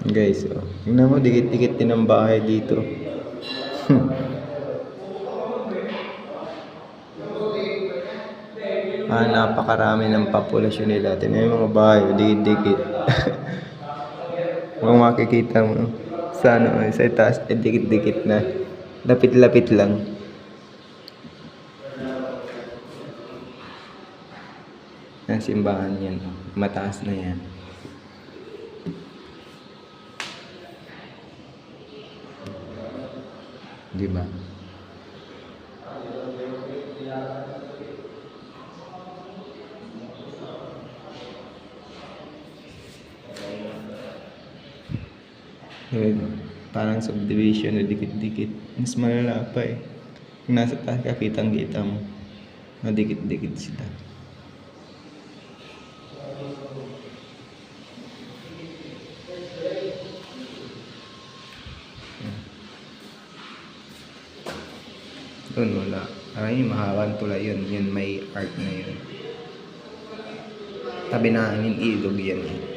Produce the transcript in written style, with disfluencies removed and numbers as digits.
Guys, oh. Tingnan mo, dikit-dikit din ang bahay dito. Napakarami ng populasyon nila. Tingnan yung mga bahay, oh, dikit-dikit. Kung makikita mo, sa sa taas, dikit-dikit na. Lapit-lapit lang. Ang simbahan yan, oh. Mataas na yan. Diba? Parang subdivision na dikit-dikit. Mas malala pa eh. Kung nasa taas ka, kitang-kita mo. Madikit-dikit sila. Doon wala. Parang yung mahabang tulay yun. Yun may art na yun. Tabi namin ilog yan eh.